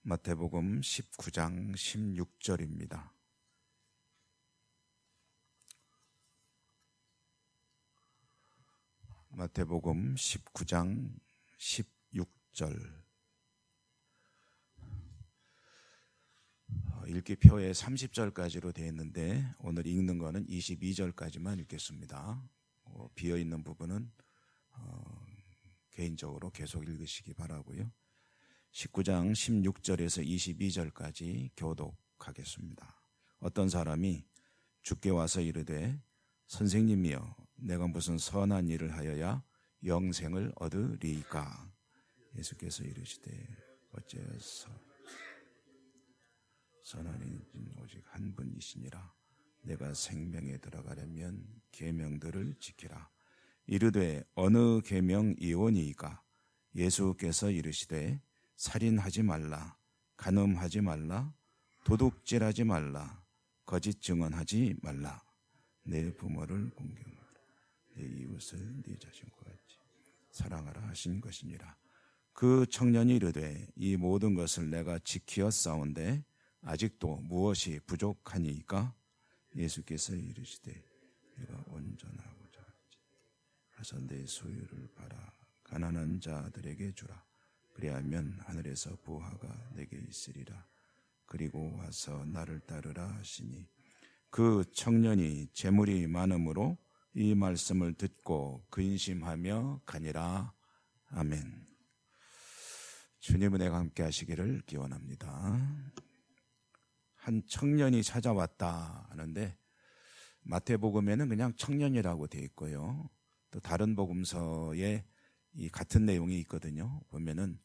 마태복음 19장 16절입니다. 마태복음 19장 16절. 읽기 표에 30절까지로 되어 있는데 오늘 읽는 거는 22절까지만 읽겠습니다. 비어있는 부분은 개인적으로 계속 읽으시기 바라고요. 19장 16절에서 22절까지 교독하겠습니다. 어떤 사람이 주께 와서 이르되 선생님이여 내가 무슨 선한 일을 하여야 영생을 얻으리이까? 예수께서 이르시되 어째서 선한 이는 오직 한 분이시니라. 내가 생명에 들어가려면 계명들을 지키라. 이르되 어느 계명이오니이까? 예수께서 이르시되 살인하지 말라, 간음하지 말라, 도둑질하지 말라, 거짓 증언하지 말라, 내 부모를 공경하라, 내 이웃을 네 자신과 같이 사랑하라 하신 것이니라. 그 청년이 이르되 이 모든 것을 내가 지키었사온데 아직도 무엇이 부족하니이까? 예수께서 이르시되 내가 온전하고자 가서 내 소유를 팔아 가난한 자들에게 주라. 그리하면 하늘에서 부하가 내게 있으리라. 그리고 와서 나를 따르라 하시니 그 청년이 재물이 많음으로 이 말씀을 듣고 근심하며 가니라. 아멘. 주님 은혜가 함께 하시기를 기원합니다. 한 청년이 찾아왔다 하는데 마태복음에는 그냥 청년이라고 되어 있고요. 또 다른 복음서에 이 같은 내용이 있거든요. 보면은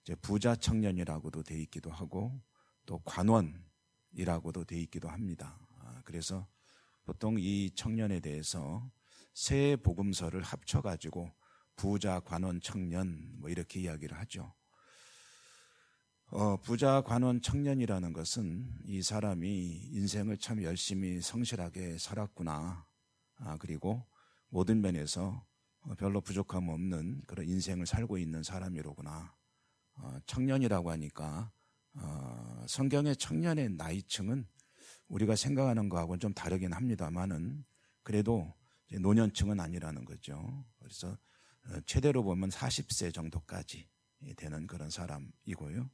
이제 부자 청년이라고도 되어 있기도 하고 또 관원이라고도 되어 있기도 합니다. 그래서 보통 이 청년에 대해서 세 복음서를 합쳐가지고 부자, 관원, 청년 뭐 이렇게 이야기를 하죠. 부자, 관원, 청년이라는 것은 이 사람이 인생을 참 열심히 성실하게 살았구나. 그리고 모든 면에서 별로 부족함 없는 그런 인생을 살고 있는 사람이로구나. 청년이라고 하니까 성경의 청년의 나이층은 우리가 생각하는 거하고는 좀 다르긴 합니다만은 그래도 노년층은 아니라는 거죠. 그래서 최대로 보면 40세 정도까지 되는 그런 사람이고요.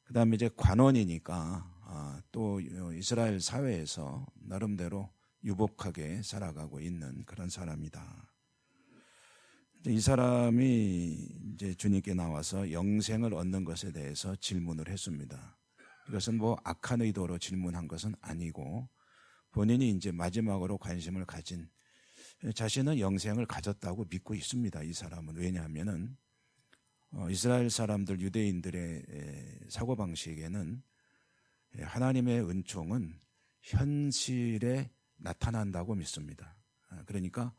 그 다음에 이제 관원이니까 또 이스라엘 사회에서 나름대로 유복하게 살아가고 있는 그런 사람이다. 이 사람이 이제 주님께 나와서 영생을 얻는 것에 대해서 질문을 했습니다. 이것은 뭐 악한 의도로 질문한 것은 아니고 본인이 이제 마지막으로 관심을 가진 자신은 영생을 가졌다고 믿고 있습니다. 이 사람은. 왜냐하면은 이스라엘 사람들 유대인들의 사고방식에는 하나님의 은총은 현실에 나타난다고 믿습니다. 그러니까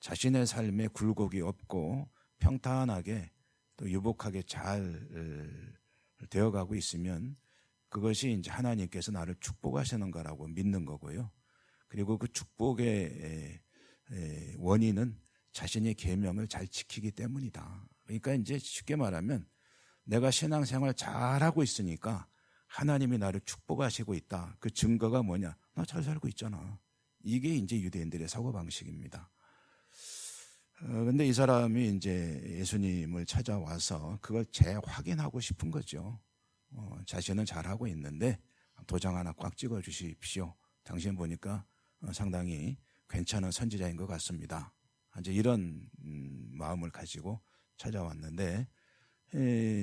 자신의 삶에 굴곡이 없고 평탄하게 또 유복하게 잘 되어가고 있으면 그것이 이제 하나님께서 나를 축복하시는 거라고 믿는 거고요. 그리고 그 축복의 원인은 자신의 계명을 잘 지키기 때문이다. 그러니까 이제 쉽게 말하면 내가 신앙생활 잘하고 있으니까 하나님이 나를 축복하시고 있다. 그 증거가 뭐냐? 나 잘 살고 있잖아. 이게 이제 유대인들의 사고방식입니다. 근데 이 사람이 이제 예수님을 찾아와서 그걸 재확인하고 싶은 거죠. 자신은 잘하고 있는데 도장 하나 꽉 찍어 주십시오. 당신 보니까 상당히 괜찮은 선지자인 것 같습니다. 이제 이런 마음을 가지고 찾아왔는데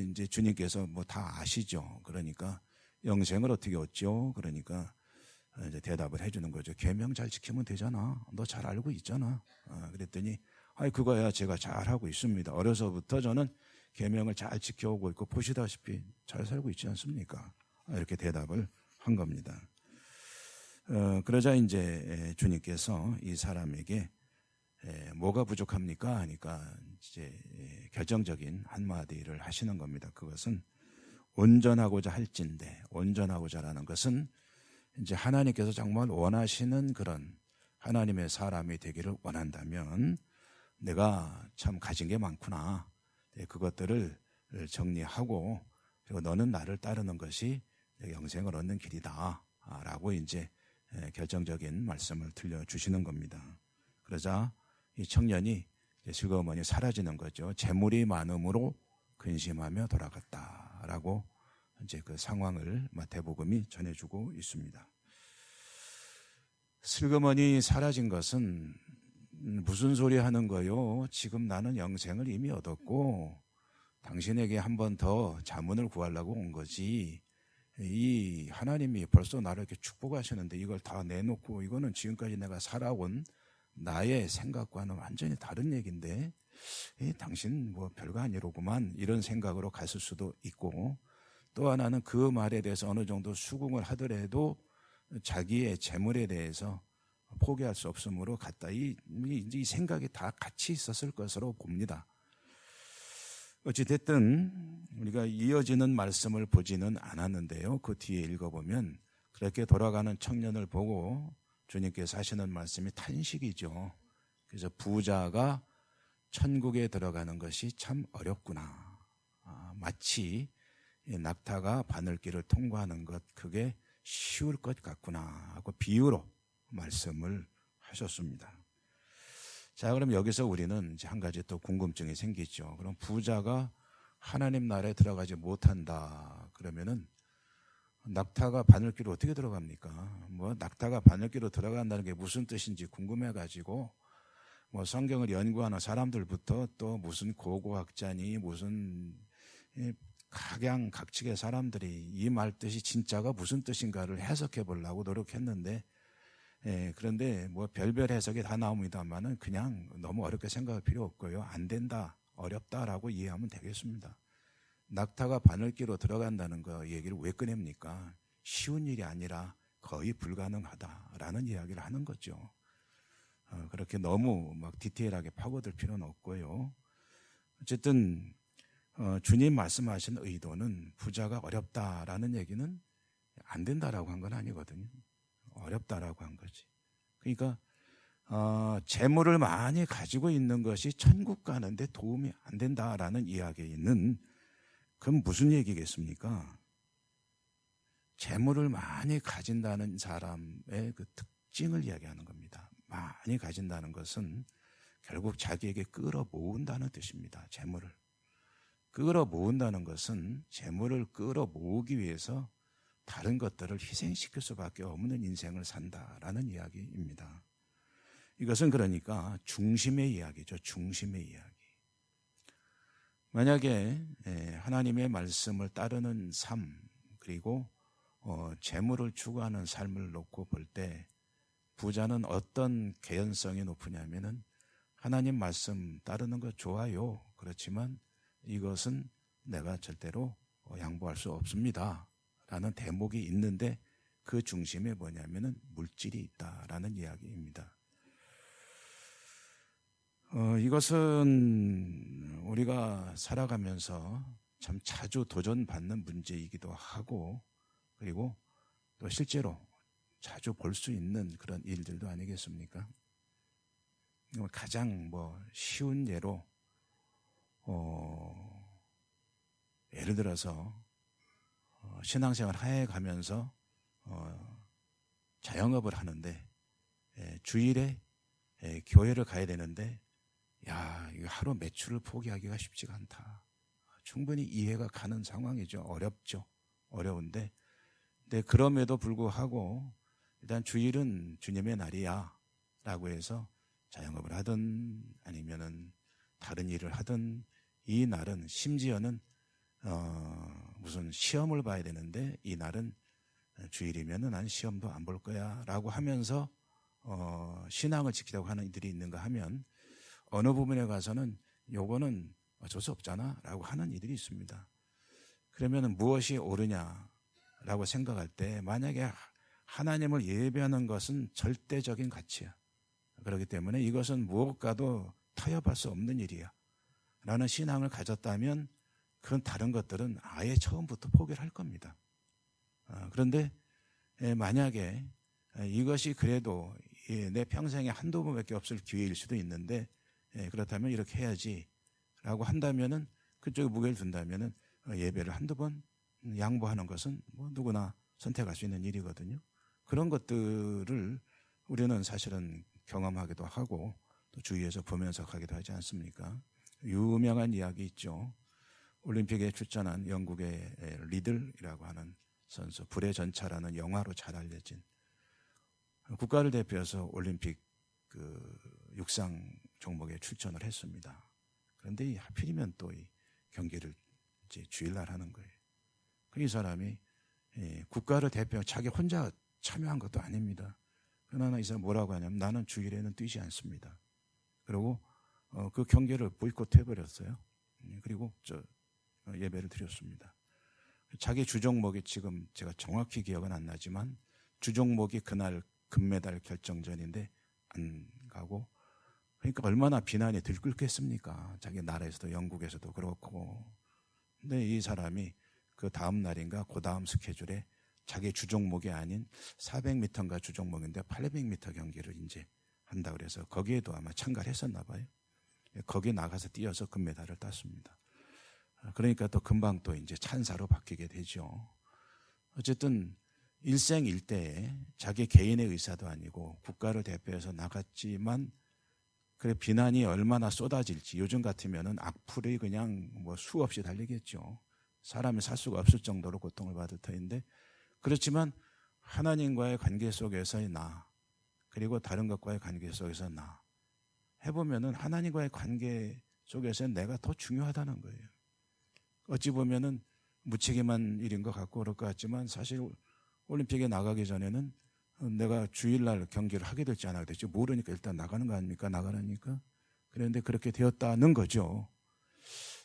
이제 주님께서 뭐 다 아시죠. 그러니까 영생을 어떻게 얻죠? 그러니까 이제 대답을 해주는 거죠. 계명 잘 지키면 되잖아. 너 잘 알고 있잖아. 그랬더니 그거야 제가 잘 하고 있습니다. 어려서부터 저는 계명을 잘 지켜오고 있고 보시다시피 잘 살고 있지 않습니까? 이렇게 대답을 한 겁니다. 그러자 이제 주님께서 이 사람에게 뭐가 부족합니까? 하니까 이제 결정적인 한마디를 하시는 겁니다. 그것은 온전하고자 할진대, 온전하고자라는 것은 이제 하나님께서 정말 원하시는 그런 하나님의 사람이 되기를 원한다면 내가 참 가진 게 많구나. 그것들을 정리하고 그리고 너는 나를 따르는 것이 영생을 얻는 길이다 라고 이제 결정적인 말씀을 들려주시는 겁니다. 그러자 이 청년이 슬그머니 사라지는 거죠. 재물이 많음으로 근심하며 돌아갔다라고 이제 그 상황을 마태복음이 전해주고 있습니다. 슬그머니 사라진 것은 무슨 소리 하는 거요? 지금 나는 영생을 이미 얻었고 당신에게 한 번 더 자문을 구하려고 온 거지. 이 하나님이 벌써 나를 이렇게 축복하시는데 이걸 다 내놓고 이거는 지금까지 내가 살아온 나의 생각과는 완전히 다른 얘기인데 당신 뭐 별거 아니로구만 이런 생각으로 갔을 수도 있고, 또 하나는 그 말에 대해서 어느 정도 수긍을 하더라도 자기의 재물에 대해서 포기할 수 없으므로 갔다. 이 생각이 다 같이 있었을 것으로 봅니다. 어찌됐든 우리가 이어지는 말씀을 보지는 않았는데요. 그 뒤에 읽어보면 그렇게 돌아가는 청년을 보고 주님께서 하시는 말씀이 탄식이죠. 그래서 부자가 천국에 들어가는 것이 참 어렵구나. 마치 낙타가 바늘길을 통과하는 것, 그게 쉬울 것 같구나 하고 비유로 말씀을 하셨습니다. 자, 그럼 여기서 우리는 이제 한 가지 또 궁금증이 생기죠. 그럼 부자가 하나님 나라에 들어가지 못한다 그러면은 낙타가 바늘길로 어떻게 들어갑니까? 뭐 낙타가 바늘길로 들어간다는 게 무슨 뜻인지 궁금해가지고 뭐 성경을 연구하는 사람들부터 또 무슨 고고학자니 무슨 각양각측의 사람들이 이 말 뜻이 진짜가 무슨 뜻인가를 해석해 보려고 노력했는데, 그런데 뭐 별별 해석이 다 나옵니다만은 그냥 너무 어렵게 생각할 필요 없고요. 안 된다, 어렵다라고 이해하면 되겠습니다. 낙타가 바늘길로 들어간다는 거 얘기를 왜 꺼냅니까? 쉬운 일이 아니라 거의 불가능하다라는 이야기를 하는 거죠. 그렇게 너무 막 디테일하게 파고들 필요는 없고요. 어쨌든 주님 말씀하신 의도는 부자가 어렵다라는 얘기는 안 된다라고 한 건 아니거든요. 어렵다라고 한 거지. 그러니까 재물을 많이 가지고 있는 것이 천국 가는데 도움이 안 된다라는 이야기는 그럼 무슨 얘기겠습니까? 재물을 많이 가진다는 사람의 그 특징을 이야기하는 겁니다. 많이 가진다는 것은 결국 자기에게 끌어모은다는 뜻입니다. 재물을. 끌어모은다는 것은 재물을 끌어모으기 위해서 다른 것들을 희생시킬 수밖에 없는 인생을 산다라는 이야기입니다. 이것은 그러니까 중심의 이야기죠. 중심의 이야기. 만약에 하나님의 말씀을 따르는 삶, 그리고 재물을 추구하는 삶을 놓고 볼 때 부자는 어떤 개연성이 높으냐면은 하나님 말씀 따르는 거 좋아요. 그렇지만 이것은 내가 절대로 양보할 수 없습니다 라는 대목이 있는데, 그 중심에 뭐냐면은 물질이 있다라는 이야기입니다. 이것은 우리가 살아가면서 참 자주 도전받는 문제이기도 하고, 그리고 또 실제로 자주 볼 수 있는 그런 일들도 아니겠습니까? 가장 쉬운 예로 예를 들어서 신앙생활 하에 가면서 자영업을 하는데 주일에 교회를 가야 되는데 이거 하루 매출을 포기하기가 쉽지가 않다. 충분히 이해가 가는 상황이죠. 어렵죠. 어려운데 근데 그럼에도 불구하고 일단 주일은 주님의 날이야 라고 해서 자영업을 하든 아니면은 다른 일을 하든 이 날은 심지어는 무슨 시험을 봐야 되는데 이 날은 주일이면은 난 시험도 안 볼 거야 라고 하면서 신앙을 지키려고 하는 이들이 있는가 하면, 어느 부분에 가서는 요거는 어쩔 수 없잖아 라고 하는 이들이 있습니다. 그러면 무엇이 옳으냐라고 생각할 때 만약에 하나님을 예배하는 것은 절대적인 가치야. 그렇기 때문에 이것은 무엇과도 타협할 수 없는 일이야 라는 신앙을 가졌다면 그런 다른 것들은 아예 처음부터 포기를 할 겁니다. 그런데 만약에 이것이 그래도 내 평생에 한두 번밖에 없을 기회일 수도 있는데 그렇다면 이렇게 해야지 라고 한다면은, 그쪽에 무게를 둔다면은 예배를 한두 번 양보하는 것은 뭐 누구나 선택할 수 있는 일이거든요. 그런 것들을 우리는 사실은 경험하기도 하고 또 주위에서 보면서 가기도 하지 않습니까? 유명한 이야기 있죠. 올림픽에 출전한 영국의 리들이라고 하는 선수, 불의 전차라는 영화로 잘 알려진 국가를 대표해서 올림픽 육상 종목에 출전을 했습니다. 그런데 하필이면 또 이 경기를 이제 주일날 하는 거예요. 이 사람이 국가를 대표 자기 혼자 참여한 것도 아닙니다. 그러나 이 사람 뭐라고 하냐면 나는 주일에는 뛰지 않습니다. 그리고 그 경기를 보이콧 해버렸어요. 그리고 예배를 드렸습니다. 자기 주종목이 지금 제가 정확히 기억은 안 나지만 주종목이 그날 금메달 결정전인데 안 가고, 그러니까 얼마나 비난이 들끓겠습니까? 자기 나라에서도 영국에서도 그렇고. 근데 이 사람이 그 다음 날인가 그 다음 스케줄에 자기 주종목이 아닌 400m인가 주종목인데 800m 경기를 이제 한다 그래서 거기에도 아마 참가를 했었나 봐요. 거기에 나가서 뛰어서 금메달을 땄습니다. 그러니까 또 금방 또 이제 찬사로 바뀌게 되죠. 어쨌든 일생일대에 자기 개인의 의사도 아니고 국가를 대표해서 나갔지만 그 비난이 얼마나 쏟아질지 요즘 같으면은 악플이 그냥 뭐 수없이 달리겠죠. 사람이 살 수가 없을 정도로 고통을 받을 터인데, 그렇지만 하나님과의 관계 속에서의 나, 그리고 다른 것과의 관계 속에서 나 해보면은 하나님과의 관계 속에서 내가 더 중요하다는 거예요. 어찌 보면은 무책임한 일인 것 같고 그럴 것 같지만 사실 올림픽에 나가기 전에는 내가 주일날 경기를 하게 될지 안 하게 될지 모르니까 일단 나가는 거 아닙니까? 나가라니까. 그런데 그렇게 되었다는 거죠.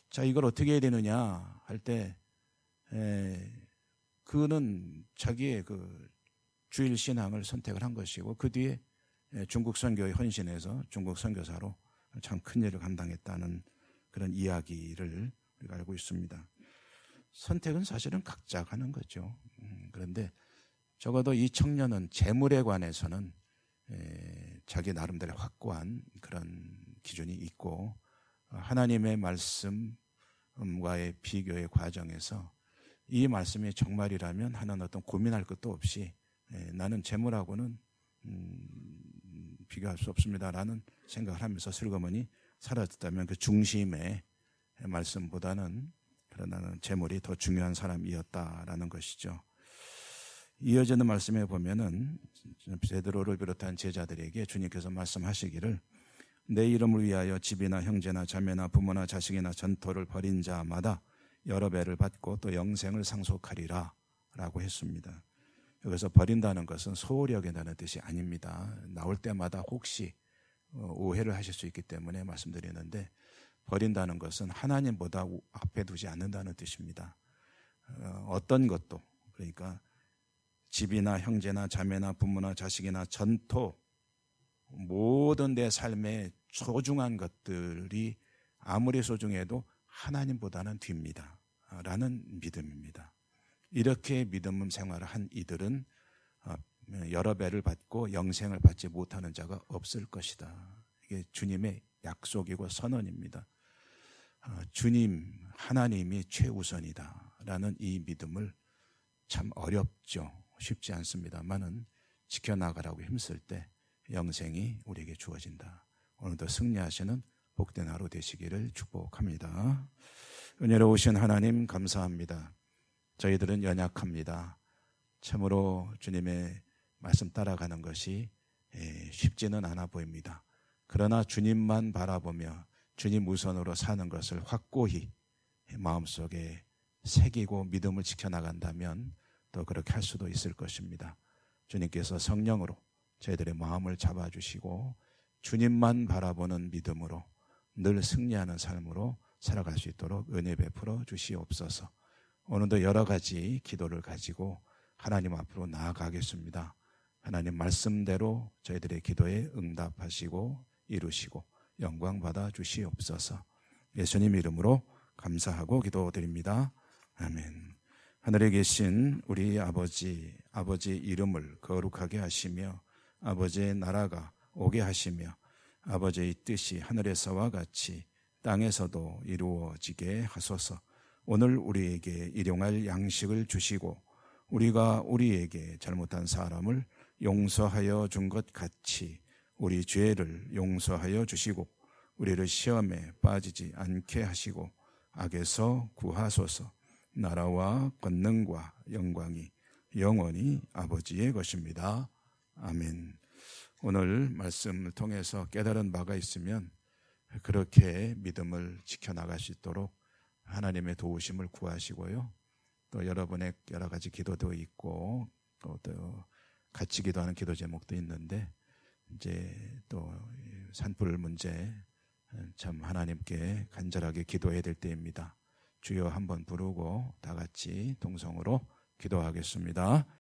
자, 이걸 어떻게 해야 되느냐 할 때 그는 자기의 그 주일 신앙을 선택을 한 것이고 그 뒤에 중국 선교에 헌신해서 중국 선교사로 참 큰 일을 감당했다는 그런 이야기를 우리가 알고 있습니다. 선택은 사실은 각자가 하는 거죠. 그런데 적어도 이 청년은 재물에 관해서는 자기 나름대로 확고한 그런 기준이 있고 하나님의 말씀과의 비교의 과정에서 이 말씀이 정말이라면 하나는 어떤 고민할 것도 없이 나는 재물하고는 비교할 수 없습니다라는 생각을 하면서 슬그머니 살아졌다면 그 중심의 말씀보다는 그러나는 재물이 더 중요한 사람이었다라는 것이죠. 이어지는 말씀에 보면은 베드로를 비롯한 제자들에게 주님께서 말씀하시기를 내 이름을 위하여 집이나 형제나 자매나 부모나 자식이나 전토를 벌인 자마다 여러 배를 받고 또 영생을 상속하리라 라고 했습니다. 여기서 버린다는 것은 소홀히 여긴다는 뜻이 아닙니다. 나올 때마다 혹시 오해를 하실 수 있기 때문에 말씀드리는데 버린다는 것은 하나님보다 앞에 두지 않는다는 뜻입니다. 어떤 것도, 그러니까 집이나 형제나 자매나 부모나 자식이나 전토, 모든 내 삶의 소중한 것들이 아무리 소중해도 하나님보다는 뒤입니다 라는 믿음입니다. 이렇게 믿음 생활을 한 이들은 여러 배를 받고 영생을 받지 못하는 자가 없을 것이다. 이게 주님의 약속이고 선언입니다. 주님, 하나님이 최우선이다 라는 이 믿음을 참 어렵죠. 쉽지 않습니다만은 지켜나가라고 힘쓸 때 영생이 우리에게 주어진다. 오늘도 승리하시는 복된 하루 되시기를 축복합니다. 은혜로우신 하나님 감사합니다. 저희들은 연약합니다. 참으로 주님의 말씀 따라가는 것이 쉽지는 않아 보입니다. 그러나 주님만 바라보며 주님 우선으로 사는 것을 확고히 마음속에 새기고 믿음을 지켜나간다면 또 그렇게 할 수도 있을 것입니다. 주님께서 성령으로 저희들의 마음을 잡아주시고 주님만 바라보는 믿음으로 늘 승리하는 삶으로 살아갈 수 있도록 은혜 베풀어 주시옵소서. 오늘도 여러 가지 기도를 가지고 하나님 앞으로 나아가겠습니다. 하나님 말씀대로 저희들의 기도에 응답하시고 이루시고 영광 받아 주시옵소서. 예수님 이름으로 감사하고 기도드립니다. 아멘. 하늘에 계신 우리 아버지 이름을 거룩하게 하시며 아버지의 나라가 오게 하시며 아버지의 뜻이 하늘에서와 같이 땅에서도 이루어지게 하소서. 오늘 우리에게 일용할 양식을 주시고 우리가 우리에게 잘못한 사람을 용서하여 준 것 같이 우리 죄를 용서하여 주시고 우리를 시험에 빠지지 않게 하시고 악에서 구하소서. 나라와 권능과 영광이 영원히 아버지의 것입니다. 아멘. 오늘 말씀을 통해서 깨달은 바가 있으면 그렇게 믿음을 지켜나갈 수 있도록 하나님의 도우심을 구하시고요. 또 여러분의 여러 가지 기도도 있고 또 같이 기도하는 기도 제목도 있는데 이제 또 산불 문제 참 하나님께 간절하게 기도해야 될 때입니다. 주여 한번 부르고 다 같이 동성으로 기도하겠습니다.